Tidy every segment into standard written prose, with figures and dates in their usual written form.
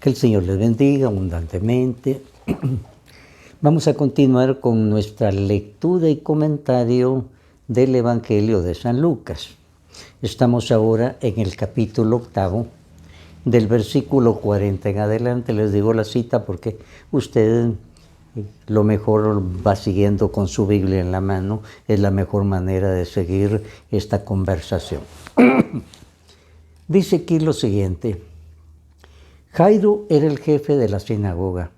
Que el Señor les bendiga abundantemente. Vamos a continuar con nuestra lectura y comentario del Evangelio de San Lucas. Estamos ahora en el capítulo 8, del versículo 40 en adelante. Les digo la cita porque usted lo mejor va siguiendo con su Biblia en la mano. Es la mejor manera de seguir esta conversación. Dice aquí lo siguiente. Jairo era el jefe de la sinagoga.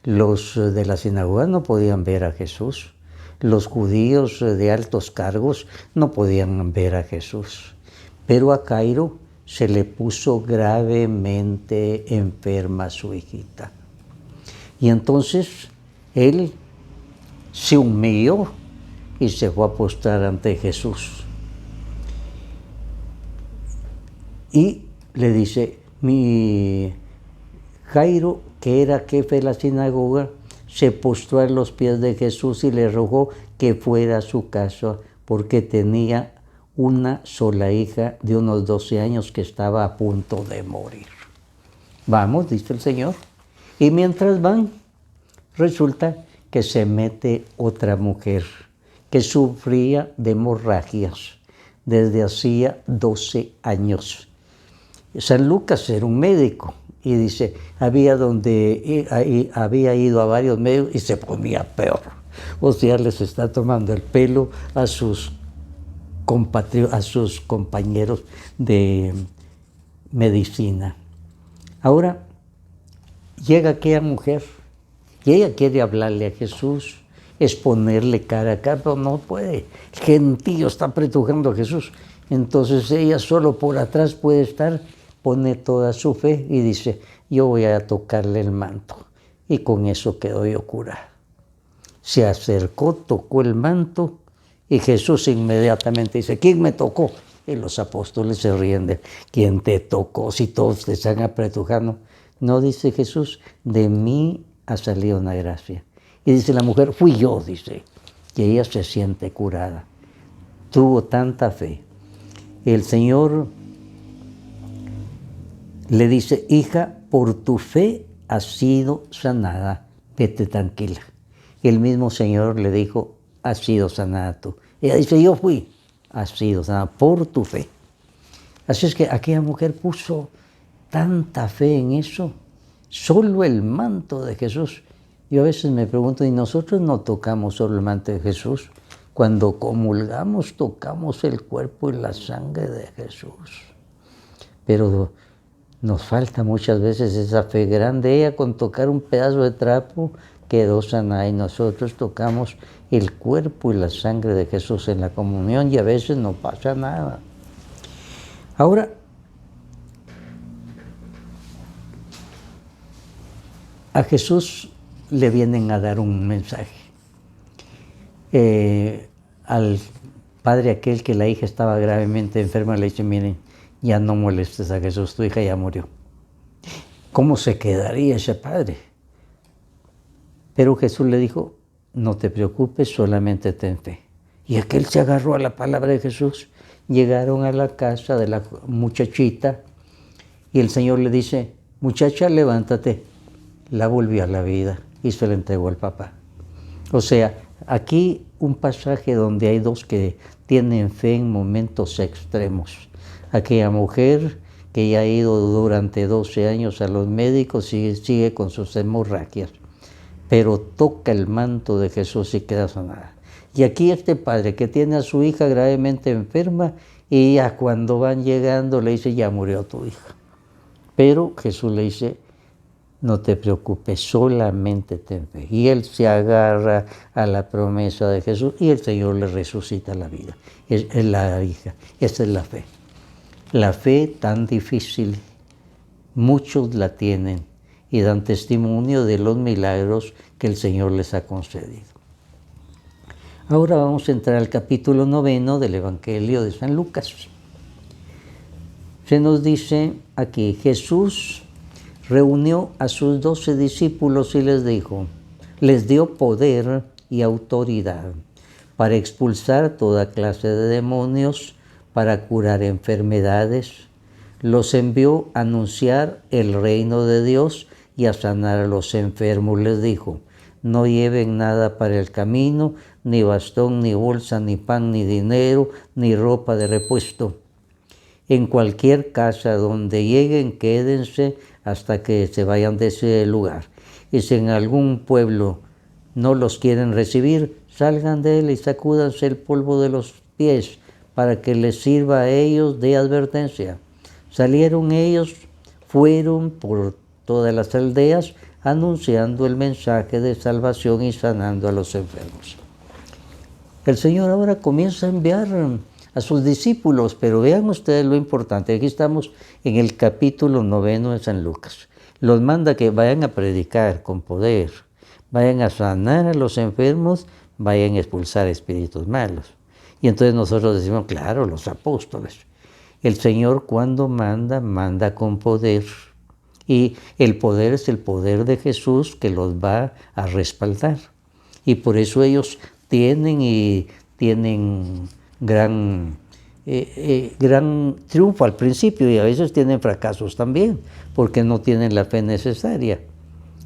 Los de la sinagoga no podían ver a Jesús. Los judíos de altos cargos no podían ver a Jesús. Pero a Jairo se le puso gravemente enferma su hijita. Y entonces él se humilló y se fue a postrar ante Jesús. Y le dice, Jairo, que era jefe de la sinagoga, se postró a los pies de Jesús y le rogó que fuera a su casa porque tenía una sola hija de unos 12 años que estaba a punto de morir. Vamos, dice el Señor. Y mientras van, resulta que se mete otra mujer que sufría de hemorragias desde hacía 12 años. San Lucas era un médico y dice, había ido a varios médicos y se ponía peor. O sea, les está tomando el pelo a sus compañeros de medicina. Ahora llega aquella mujer y ella quiere hablarle a Jesús, exponerle cara a cara, pero no puede. El gentío está apretujando a Jesús. Entonces ella solo por atrás puede estar, pone toda su fe y dice, yo voy a tocarle el manto. Y con eso quedó yo curada. Se acercó, tocó el manto y Jesús inmediatamente dice, ¿quién me tocó? Y los apóstoles se ríen de, ¿quién te tocó? Si todos te están apretujando. No, dice Jesús, de mí ha salido una gracia. Y dice la mujer, fui yo, dice, y ella se siente curada. Tuvo tanta fe. El Señor le dice, hija, por tu fe has sido sanada, vete tranquila. Y el mismo Señor le dijo, has sido sanada tú. Ella dice, yo fui, has sido sanada por tu fe. Así es que aquella mujer puso tanta fe en eso, solo el manto de Jesús. Yo a veces me pregunto, ¿y nosotros no tocamos solo el manto de Jesús? Cuando comulgamos, tocamos el cuerpo y la sangre de Jesús. Pero nos falta muchas veces esa fe grande. Ella con tocar un pedazo de trapo quedó sanada y nosotros tocamos el cuerpo y la sangre de Jesús en la comunión y a veces no pasa nada. Ahora, a Jesús le vienen a dar un mensaje. Al padre aquel que la hija estaba gravemente enferma le dice, miren, ya no molestes a Jesús, tu hija ya murió. ¿Cómo se quedaría ese padre? Pero Jesús le dijo, no te preocupes, solamente ten fe. Y aquel se agarró a la palabra de Jesús. Llegaron a la casa de la muchachita y el Señor le dice, muchacha, levántate. La volvió a la vida y se la entregó al papá. O sea, aquí un pasaje donde hay dos que tienen fe en momentos extremos. Aquella mujer que ya ha ido durante 12 años a los médicos y sigue con sus hemorragias, pero toca el manto de Jesús y queda sanada. Y aquí este padre que tiene a su hija gravemente enferma y ya cuando van llegando le dice, ya murió tu hija. Pero Jesús le dice, no te preocupes, solamente ten fe. Y él se agarra a la promesa de Jesús y el Señor le resucita la vida. Es la hija, esa es la fe. La fe tan difícil, muchos la tienen y dan testimonio de los milagros que el Señor les ha concedido. Ahora vamos a entrar al capítulo 9 del Evangelio de San Lucas. Se nos dice aquí, Jesús reunió a sus 12 discípulos y les dijo, les dio poder y autoridad para expulsar toda clase de demonios, para curar enfermedades. los envió a anunciar el reino de Dios y a sanar a los enfermos. Les dijo: no lleven nada para el camino, ni bastón, ni bolsa, ni pan, ni dinero, ni ropa de repuesto. En cualquier casa donde lleguen, quédense hasta que se vayan de ese lugar. Y si en algún pueblo no los quieren recibir, salgan de él y sacúdanse el polvo de los pies para que les sirva a ellos de advertencia. Salieron ellos, fueron por todas las aldeas anunciando el mensaje de salvación y sanando a los enfermos. El Señor ahora comienza a enviar a sus discípulos, pero vean ustedes lo importante. Aquí estamos en el capítulo 9 de San Lucas. Los manda que vayan a predicar con poder, vayan a sanar a los enfermos, vayan a expulsar espíritus malos. Y entonces nosotros decimos, claro, los apóstoles. El Señor cuando manda, manda con poder. Y el poder es el poder de Jesús que los va a respaldar. Y por eso ellos tienen gran triunfo al principio, y a veces tienen fracasos también, porque no tienen la fe necesaria.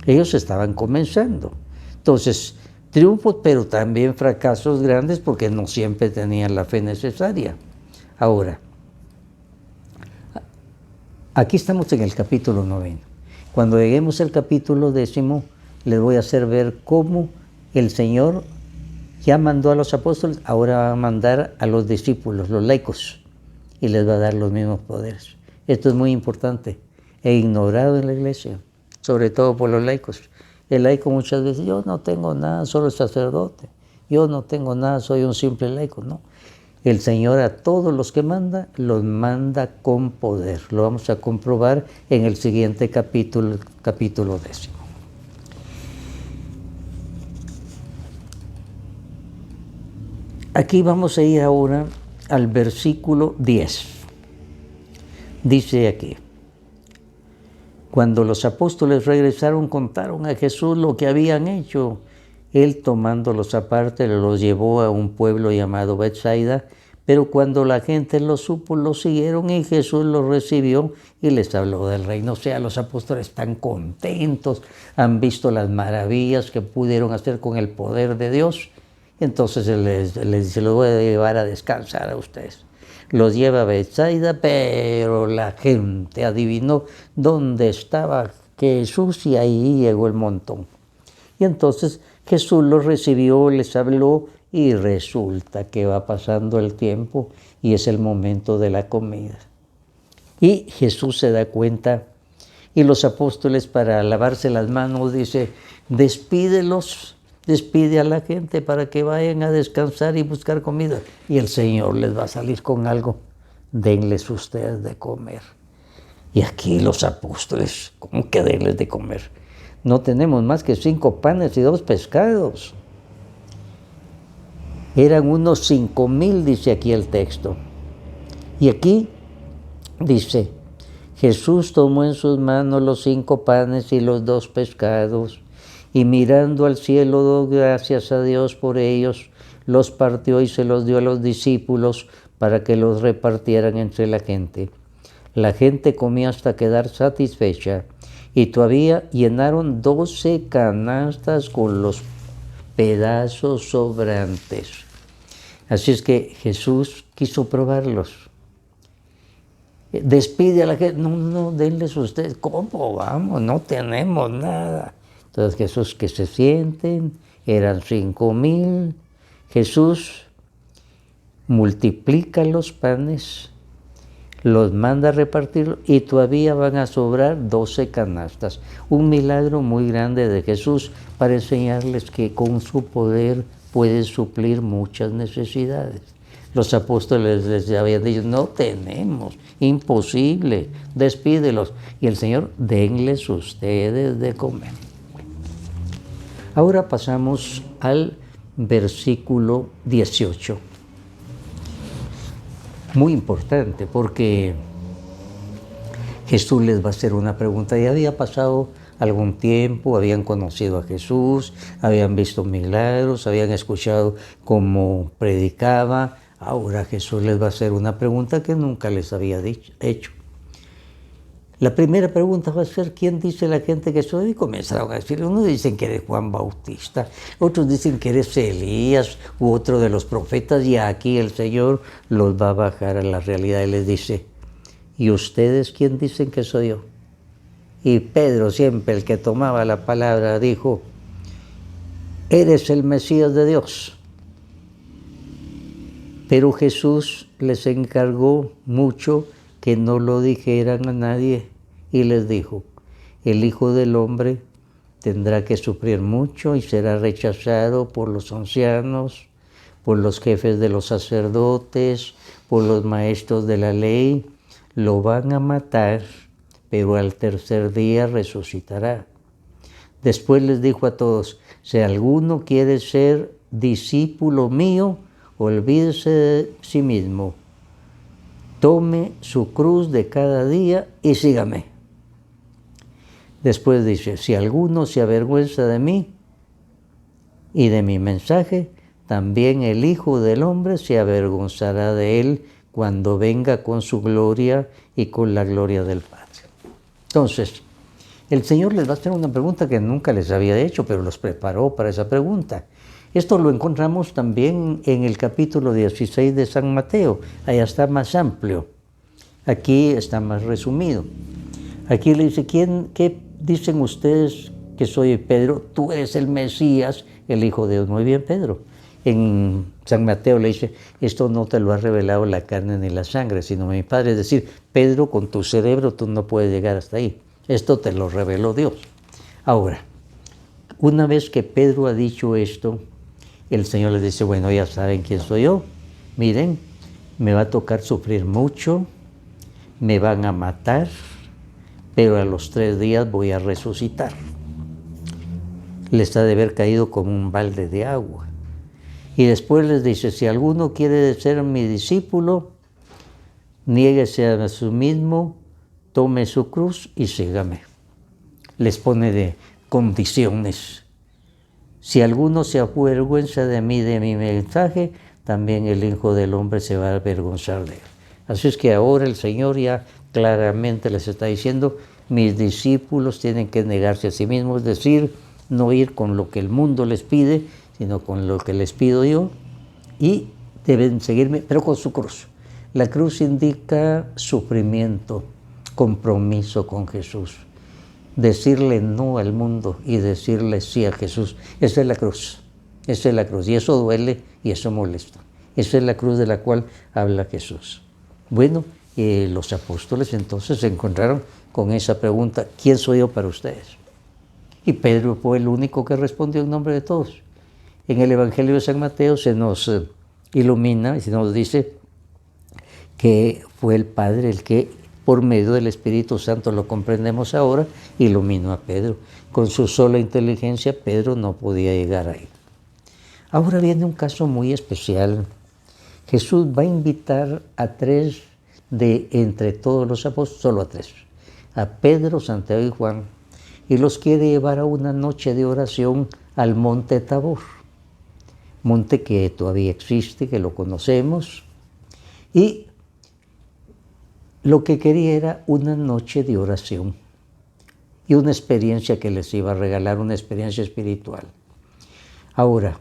Ellos estaban comenzando. Entonces, triunfos, pero también fracasos grandes, porque no siempre tenían la fe necesaria. Ahora, aquí estamos en el capítulo 9. Cuando lleguemos al capítulo 10, les voy a hacer ver cómo el Señor ya mandó a los apóstoles, ahora va a mandar a los discípulos, los laicos, y les va a dar los mismos poderes. Esto es muy importante e ignorado en la iglesia, sobre todo por los laicos. El laico muchas veces, yo no tengo nada, solo sacerdote, yo no tengo nada, soy un simple laico. No, el Señor a todos los que manda, los manda con poder. Lo vamos a comprobar en el siguiente capítulo 10. Aquí vamos a ir ahora al versículo 10. Dice aquí: cuando los apóstoles regresaron, contaron a Jesús lo que habían hecho. Él, tomándolos aparte, los llevó a un pueblo llamado Betsaida, pero cuando la gente lo supo, lo siguieron, y Jesús los recibió y les habló del reino. O sea, los apóstoles están contentos, han visto las maravillas que pudieron hacer con el poder de Dios. Entonces les dice: los voy a llevar a descansar a ustedes. Los lleva a Betsaida, pero la gente adivinó dónde estaba Jesús y ahí llegó el montón. Y entonces Jesús los recibió, les habló, y resulta que va pasando el tiempo y es el momento de la comida. Y Jesús se da cuenta, y los apóstoles, para lavarse las manos, dice: despídelos. Despide a la gente para que vayan a descansar y buscar comida. Y el Señor les va a salir con algo. Denles ustedes de comer. Y aquí los apóstoles, ¿cómo que denles de comer? No tenemos más que 5 panes y 2 pescados. Eran unos 5,000, dice aquí el texto. Y aquí dice: Jesús tomó en sus manos los 5 panes y los 2 pescados, y mirando al cielo, dio gracias a Dios por ellos, los partió y se los dio a los discípulos para que los repartieran entre la gente. La gente comía hasta quedar satisfecha, y todavía llenaron 12 canastas con los pedazos sobrantes. Así es que Jesús quiso probarlos. Despide a la gente: no, denles ustedes. ¿Cómo vamos? No tenemos nada. Entonces Jesús, que se sienten, eran 5,000. Jesús multiplica los panes, los manda a repartir, y todavía van a sobrar 12 canastas. Un milagro muy grande de Jesús para enseñarles que con su poder puede suplir muchas necesidades. Los apóstoles les habían dicho: no tenemos, imposible, despídelos. Y el Señor: denles ustedes de comer. Ahora pasamos al versículo 18. Muy importante, porque Jesús les va a hacer una pregunta. Ya había pasado algún tiempo, habían conocido a Jesús, habían visto milagros, habían escuchado cómo predicaba. Ahora Jesús les va a hacer una pregunta que nunca les había hecho. La primera pregunta va a ser, ¿quién dice la gente que soy? Y comenzaron a decir, unos dicen que eres Juan Bautista, otros dicen que eres Elías u otro de los profetas, y aquí el Señor los va a bajar a la realidad y les dice, ¿y ustedes quién dicen que soy yo? Y Pedro, siempre el que tomaba la palabra, dijo, eres el Mesías de Dios. Pero Jesús les encargó mucho que no lo dijeran a nadie y les dijo, el Hijo del Hombre tendrá que sufrir mucho y será rechazado por los ancianos, por los jefes de los sacerdotes, por los maestros de la ley, lo van a matar, pero al tercer día resucitará. Después les dijo a todos, si alguno quiere ser discípulo mío, olvídese de sí mismo, tome su cruz de cada día y sígame. Después dice, si alguno se avergüenza de mí y de mi mensaje, también el Hijo del Hombre se avergonzará de él cuando venga con su gloria y con la gloria del Padre. Entonces, el Señor les va a hacer una pregunta que nunca les había hecho, pero los preparó para esa pregunta. Esto lo encontramos también en el capítulo 16 de San Mateo. Allá está más amplio. Aquí está más resumido. Aquí le dice, ¿qué dicen ustedes que soy Pedro? Tú eres el Mesías, el Hijo de Dios. Muy bien, Pedro. En San Mateo le dice, esto no te lo ha revelado la carne ni la sangre, sino mi Padre. Es decir, Pedro, con tu cerebro tú no puedes llegar hasta ahí. Esto te lo reveló Dios. Ahora, una vez que Pedro ha dicho esto, el Señor les dice, bueno, ya saben quién soy yo. Miren, me va a tocar sufrir mucho, me van a matar, pero a los 3 días voy a resucitar. Les ha de haber caído como un balde de agua. Y después les dice, si alguno quiere ser mi discípulo, niéguese a sí mismo, tome su cruz y sígame. Les pone de condiciones. Si alguno se avergüenza de mí, de mi mensaje, también el Hijo del Hombre se va a avergonzar de él. Así es que ahora el Señor ya claramente les está diciendo, mis discípulos tienen que negarse a sí mismos, es decir, no ir con lo que el mundo les pide, sino con lo que les pido yo, y deben seguirme, pero con su cruz. La cruz indica sufrimiento, compromiso con Jesús. Decirle no al mundo y decirle sí a Jesús. Esa es la cruz. Esa es la cruz. Y eso duele y eso molesta. Esa es la cruz de la cual habla Jesús. Bueno, los apóstoles entonces se encontraron con esa pregunta, ¿quién soy yo para ustedes? Y Pedro fue el único que respondió en nombre de todos. En el Evangelio de San Mateo se nos ilumina y se nos dice que fue el Padre el que, por medio del Espíritu Santo, lo comprendemos ahora, iluminó a Pedro. Con su sola inteligencia, Pedro no podía llegar ahí. Ahora viene un caso muy especial. Jesús va a invitar a 3 de entre todos los apóstoles, solo a 3, a Pedro, Santiago y Juan, y los quiere llevar a una noche de oración al monte Tabor, monte que todavía existe, que lo conocemos, y lo que quería era una noche de oración y una experiencia que les iba a regalar, una experiencia espiritual. Ahora,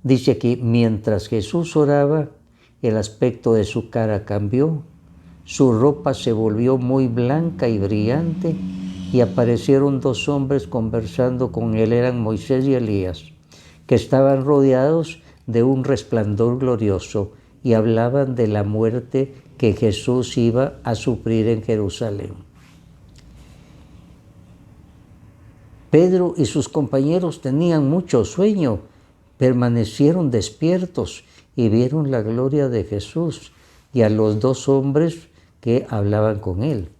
dice aquí, mientras Jesús oraba, el aspecto de su cara cambió, su ropa se volvió muy blanca y brillante, y aparecieron 2 hombres conversando con él, eran Moisés y Elías, que estaban rodeados de un resplandor glorioso y hablaban de la muerte que Jesús iba a sufrir en Jerusalén. Pedro y sus compañeros tenían mucho sueño, permanecieron despiertos y vieron la gloria de Jesús y a los 2 hombres que hablaban con él.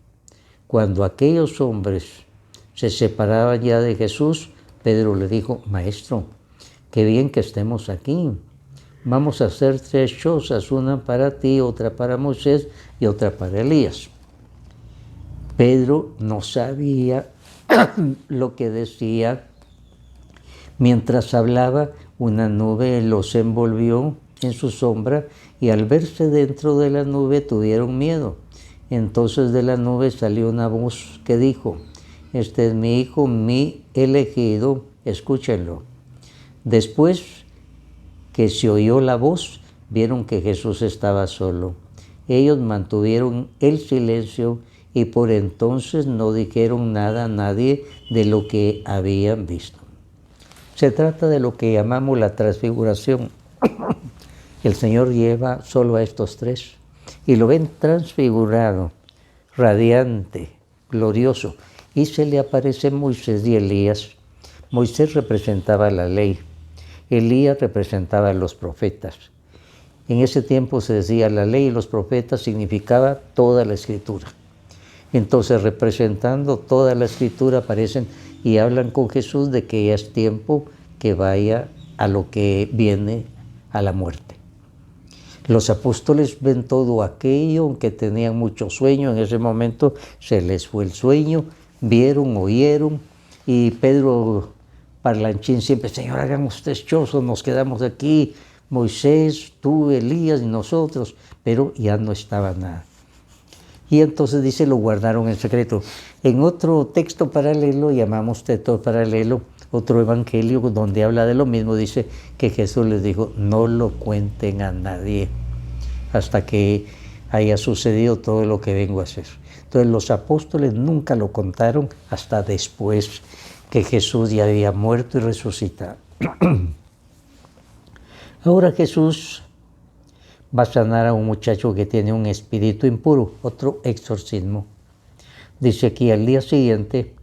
Cuando aquellos hombres se separaban ya de Jesús, Pedro le dijo, Maestro, qué bien que estemos aquí. Vamos a hacer 3 chozas, una para ti, otra para Moisés y otra para Elías. Pedro no sabía lo que decía. Mientras hablaba, una nube los envolvió en su sombra y al verse dentro de la nube tuvieron miedo Entonces de la nube salió una voz que dijo: este es mi hijo, mi elegido, escúchenlo. Después que se oyó la voz, vieron que Jesús estaba solo. Ellos mantuvieron el silencio y por entonces no dijeron nada a nadie de lo que habían visto. Se trata de lo que llamamos la transfiguración. El Señor lleva solo a estos tres y lo ven transfigurado, radiante, glorioso, y se le aparecen Moisés y Elías. Moisés representaba la ley, Elías representaba a los profetas. En ese tiempo se decía la ley y los profetas significaba toda la escritura. Entonces, representando toda la escritura, aparecen y hablan con Jesús de que ya es tiempo que vaya a lo que viene, a la muerte. Los apóstoles ven todo aquello, aunque tenían mucho sueño, en ese momento se les fue el sueño, vieron, oyeron, y Pedro parlanchín siempre: Señor, hagan ustedes chozo, nos quedamos aquí, Moisés, tú, Elías y nosotros, pero ya no estaba nada. Y entonces dice, lo guardaron en secreto. En otro texto paralelo, llamamos texto paralelo, otro evangelio donde habla de lo mismo, dice que Jesús les dijo: no lo cuenten a nadie hasta que haya sucedido todo lo que vengo a hacer. Entonces los apóstoles nunca lo contaron hasta después que Jesús ya había muerto y resucitado. Ahora Jesús va a sanar a un muchacho que tiene un espíritu impuro, otro exorcismo. Dice aquí: al día siguiente,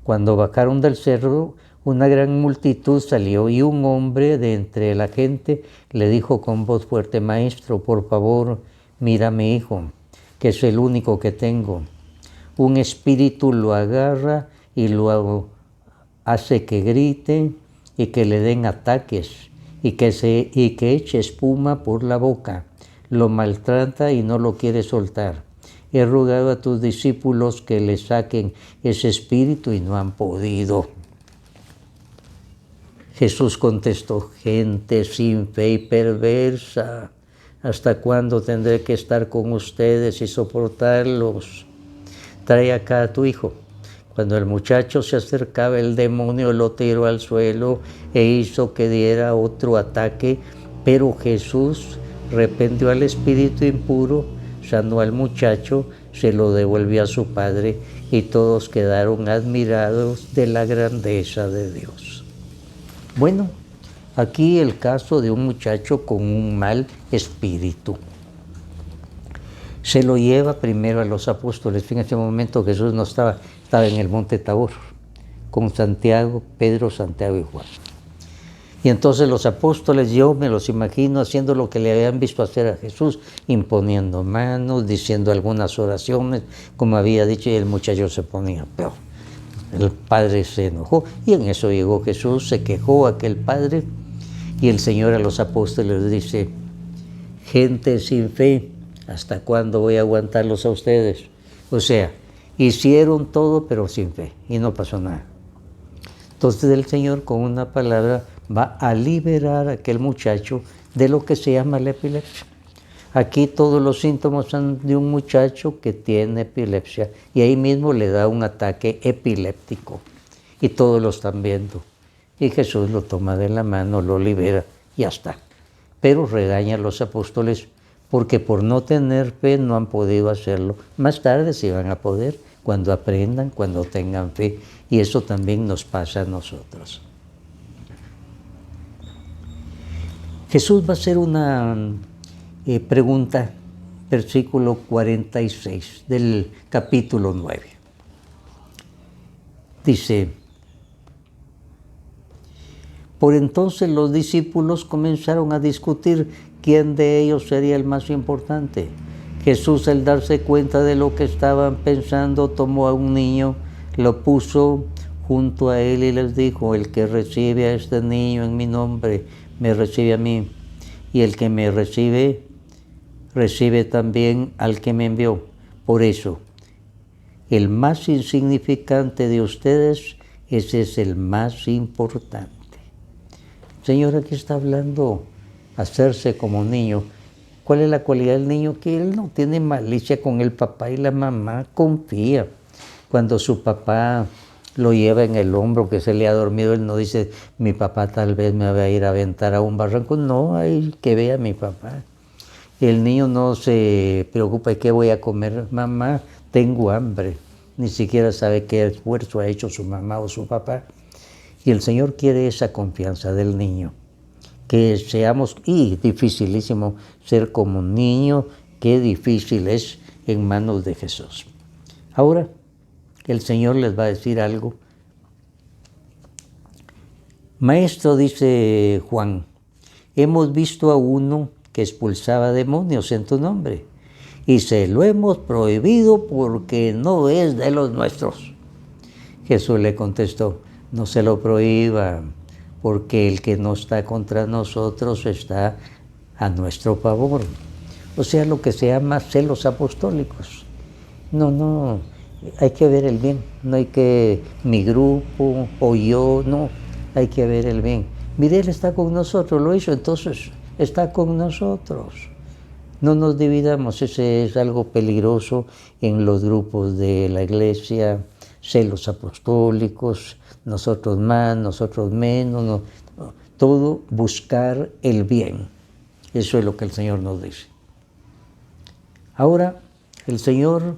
cuando bajaron del cerro, una gran multitud salió y un hombre de entre la gente le dijo con voz fuerte: Maestro, por favor, mira a mi hijo, que es el único que tengo. Un espíritu lo agarra y lo hace que grite y que le den ataques y que eche espuma por la boca. Lo maltrata y no lo quiere soltar. He rogado a tus discípulos que le saquen ese espíritu y no han podido. Jesús contestó: gente sin fe y perversa, ¿hasta cuándo tendré que estar con ustedes y soportarlos? Trae acá a tu hijo. Cuando el muchacho se acercaba, el demonio lo tiró al suelo e hizo que diera otro ataque, pero Jesús reprendió al espíritu impuro, sanó al muchacho, se lo devolvió a su padre y todos quedaron admirados de la grandeza de Dios. Bueno, aquí el caso de un muchacho con un mal espíritu. Se lo lleva primero a los apóstoles. En ese momento Jesús no estaba en el monte Tabor, con Santiago, Pedro, Santiago y Juan. Y entonces los apóstoles, yo me los imagino haciendo lo que le habían visto hacer a Jesús, imponiendo manos, diciendo algunas oraciones, como había dicho, y el muchacho se ponía peor. El padre se enojó y en eso llegó Jesús, se quejó aquel padre, y el Señor a los apóstoles dice: gente sin fe, ¿hasta cuándo voy a aguantarlos a ustedes? O sea, hicieron todo pero sin fe y no pasó nada. Entonces el Señor con una palabra va a liberar a aquel muchacho de lo que se llama la epilepsia. Aquí todos los síntomas son de un muchacho que tiene epilepsia y ahí mismo le da un ataque epiléptico y todos lo están viendo. Y Jesús lo toma de la mano, lo libera y ya está. Pero regaña a los apóstoles porque por no tener fe no han podido hacerlo. Más tarde sí van a poder, cuando aprendan, cuando tengan fe. Y eso también nos pasa a nosotros. Jesús va a hacer una pregunta, versículo 46 del capítulo 9. Dice: por entonces los discípulos comenzaron a discutir quién de ellos sería el más importante. Jesús, al darse cuenta de lo que estaban pensando, tomó a un niño, lo puso junto a él y les dijo: el que recibe a este niño en mi nombre, me recibe a mí, y el que me recibe, recibe también al que me envió. Por eso, el más insignificante de ustedes, ese es el más importante. El Señor aquí está hablando hacerse como niño. ¿Cuál es la cualidad del niño? Que él no tiene malicia con el papá y la mamá, confía. Cuando su papá lo lleva en el hombro, que se le ha dormido, él no dice, mi papá tal vez me va a ir a aventar a un barranco. No, hay que vea a mi papá. El niño no se preocupa, ¿qué voy a comer? Mamá, tengo hambre. Ni siquiera sabe qué esfuerzo ha hecho su mamá o su papá. Y el Señor quiere esa confianza del niño. Que seamos, y dificilísimo ser como un niño, qué difícil es en manos de Jesús. Ahora, el Señor les va a decir algo. Maestro, dice Juan, hemos visto a uno que expulsaba demonios en tu nombre, y se lo hemos prohibido porque no es de los nuestros. Jesús le contestó, no se lo prohíba, porque el que no está contra nosotros está a nuestro favor. O sea, lo que se llama celos apostólicos. No, hay que ver el bien, no hay que mi grupo o yo, no, hay que ver el bien. Mire, Él está con nosotros, lo hizo, entonces está con nosotros. No nos dividamos, ese es algo peligroso en los grupos de la iglesia, celos apostólicos, nosotros más, nosotros menos, no, todo buscar el bien. Eso es lo que el Señor nos dice. Ahora, el Señor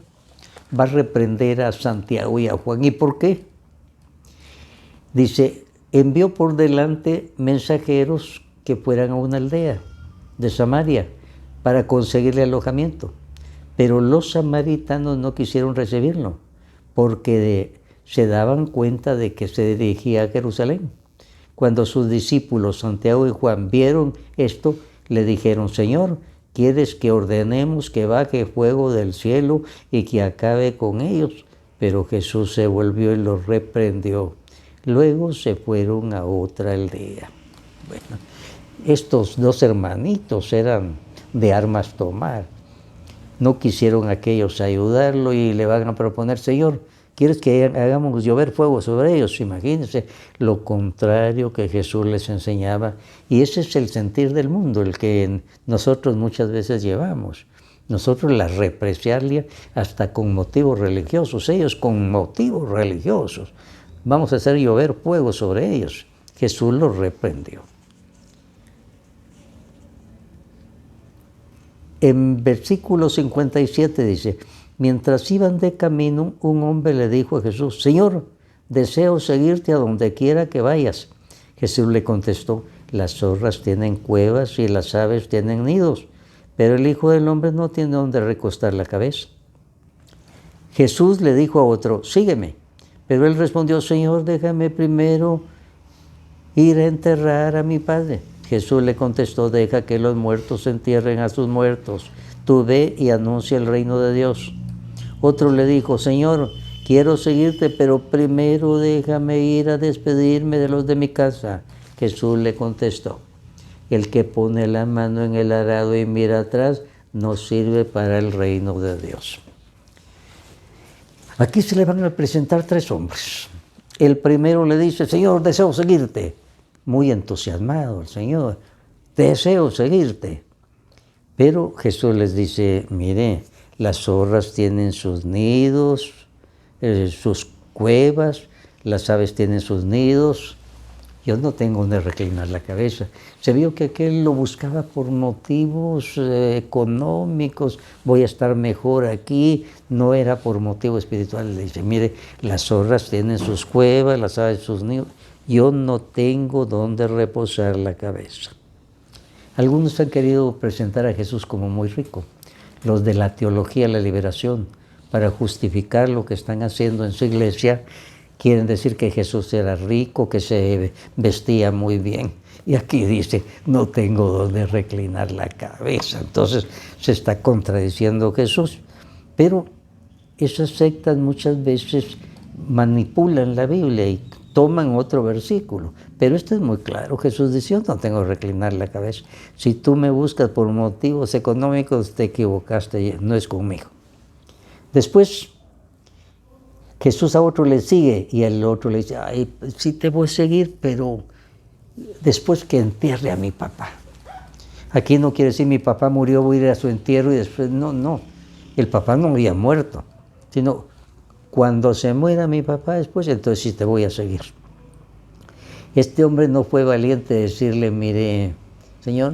va a reprender a Santiago y a Juan. ¿Y por qué? Dice, envió por delante mensajeros que fueran a una aldea de Samaria para conseguirle alojamiento. Pero los samaritanos no quisieron recibirlo porque se daban cuenta de que se dirigía a Jerusalén. Cuando sus discípulos Santiago y Juan vieron esto, le dijeron, Señor, ¿quieres que ordenemos que baje fuego del cielo y que acabe con ellos? Pero Jesús se volvió y los reprendió. Luego se fueron a otra aldea. Bueno, estos dos hermanitos eran de armas tomar. No quisieron aquellos ayudarlo y le van a proponer, Señor, ¿quieres que hagamos llover fuego sobre ellos? Imagínense lo contrario que Jesús les enseñaba. Y ese es el sentir del mundo, el que nosotros muchas veces llevamos. Nosotros la represalia hasta con motivos religiosos, ellos con motivos religiosos. Vamos a hacer llover fuego sobre ellos. Jesús los reprendió. En versículo 57 dice, mientras iban de camino, un hombre le dijo a Jesús, Señor, deseo seguirte a donde quiera que vayas. Jesús le contestó, las zorras tienen cuevas y las aves tienen nidos, pero el Hijo del Hombre no tiene donde recostar la cabeza. Jesús le dijo a otro, sígueme. Pero él respondió, Señor, déjame primero ir a enterrar a mi padre. Jesús le contestó, deja que los muertos entierren a sus muertos. Tú ve y anuncia el reino de Dios. Otro le dijo, Señor, quiero seguirte, pero primero déjame ir a despedirme de los de mi casa. Jesús le contestó, el que pone la mano en el arado y mira atrás, no sirve para el reino de Dios. Aquí se le van a presentar tres hombres. El primero le dice, Señor, deseo seguirte. Muy entusiasmado el Señor, deseo seguirte. Pero Jesús les dice, mire, las zorras tienen sus nidos, sus cuevas, las aves tienen sus nidos. Yo no tengo donde reclinar la cabeza. Se vio que aquel lo buscaba por motivos económicos, voy a estar mejor aquí, no era por motivo espiritual. Le dice, mire, las zorras tienen sus cuevas, las aves sus nidos, yo no tengo donde reposar la cabeza. Algunos han querido presentar a Jesús como muy rico, los de la teología de la liberación, para justificar lo que están haciendo en su iglesia. Quieren decir que Jesús era rico, que se vestía muy bien. Y aquí dice, no tengo donde reclinar la cabeza. Entonces se está contradiciendo Jesús. Pero esas sectas muchas veces manipulan la Biblia y toman otro versículo. Pero esto es muy claro. Jesús dice, yo no tengo que reclinar la cabeza. Si tú me buscas por motivos económicos, te equivocaste, no es conmigo. Después Jesús a otro le sigue y el otro le dice, ay, sí te voy a seguir, pero después que entierre a mi papá. Aquí no quiere decir mi papá murió, voy a ir a su entierro y después, no, no. El papá no había muerto, sino cuando se muera mi papá después, entonces sí te voy a seguir. Este hombre no fue valiente de decirle, mire, Señor,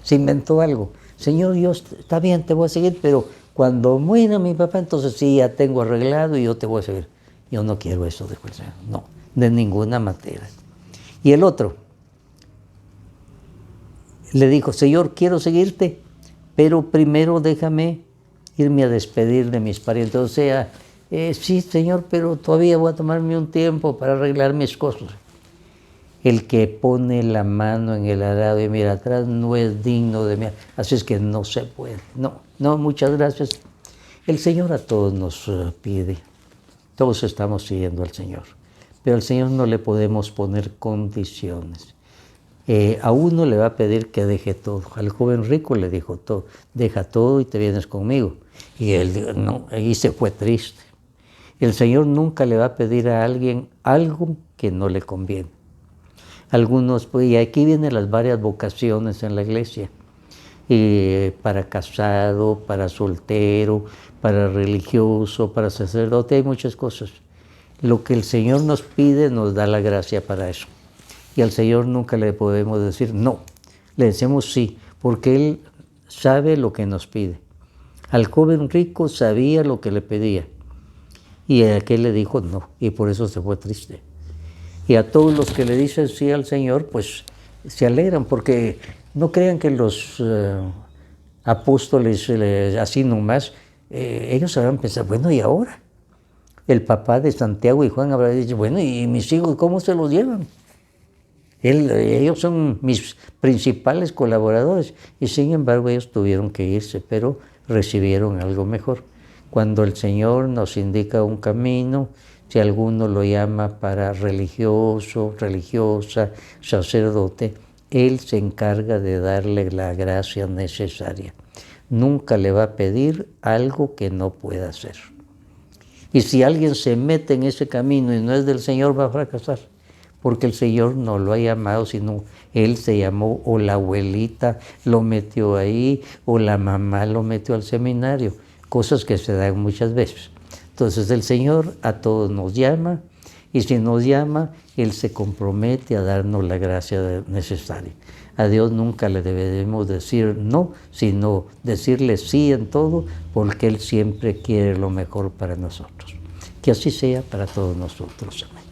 se inventó algo. Señor, yo está bien, te voy a seguir, pero cuando muera mi papá, entonces sí, ya tengo arreglado y yo te voy a seguir. Yo no quiero eso, dijo el Señor, no, de ninguna manera. Y el otro le dijo, Señor, quiero seguirte, pero primero déjame irme a despedir de mis parientes. O sea, sí, Señor, pero todavía voy a tomarme un tiempo para arreglar mis cosas. El que pone la mano en el arado y mira atrás no es digno de mí. Así es que no se puede. No, muchas gracias. El Señor a todos nos pide. Todos estamos siguiendo al Señor. Pero al Señor no le podemos poner condiciones. A uno le va a pedir que deje todo. Al joven rico le dijo todo, deja todo y te vienes conmigo. Y él dijo, no, y se fue triste. El Señor nunca le va a pedir a alguien algo que no le conviene. Algunos, pues, y aquí vienen las varias vocaciones en la iglesia. Para casado, para soltero, para religioso, para sacerdote, hay muchas cosas. Lo que el Señor nos pide nos da la gracia para eso. Y al Señor nunca le podemos decir no, le decimos sí, porque Él sabe lo que nos pide. Al joven rico sabía lo que le pedía y a aquel le dijo no, y por eso se fue triste. Y a todos los que le dicen sí al Señor, pues se alegran, porque no crean que los apóstoles así nomás, ellos habrán pensado, bueno, ¿y ahora? El papá de Santiago y Juan habrá dicho, bueno, ¿y mis hijos cómo se los llevan? Ellos son mis principales colaboradores y sin embargo ellos tuvieron que irse, pero recibieron algo mejor. Cuando el Señor nos indica un camino, si alguno lo llama para religioso, religiosa, sacerdote, Él se encarga de darle la gracia necesaria. Nunca le va a pedir algo que no pueda hacer. Y si alguien se mete en ese camino y no es del Señor, va a fracasar. Porque el Señor no lo ha llamado, sino Él se llamó, o la abuelita lo metió ahí, o la mamá lo metió al seminario, cosas que se dan muchas veces. Entonces el Señor a todos nos llama, y si nos llama, Él se compromete a darnos la gracia necesaria. A Dios nunca le debemos decir no, sino decirle sí en todo, porque Él siempre quiere lo mejor para nosotros. Que así sea para todos nosotros. Amén.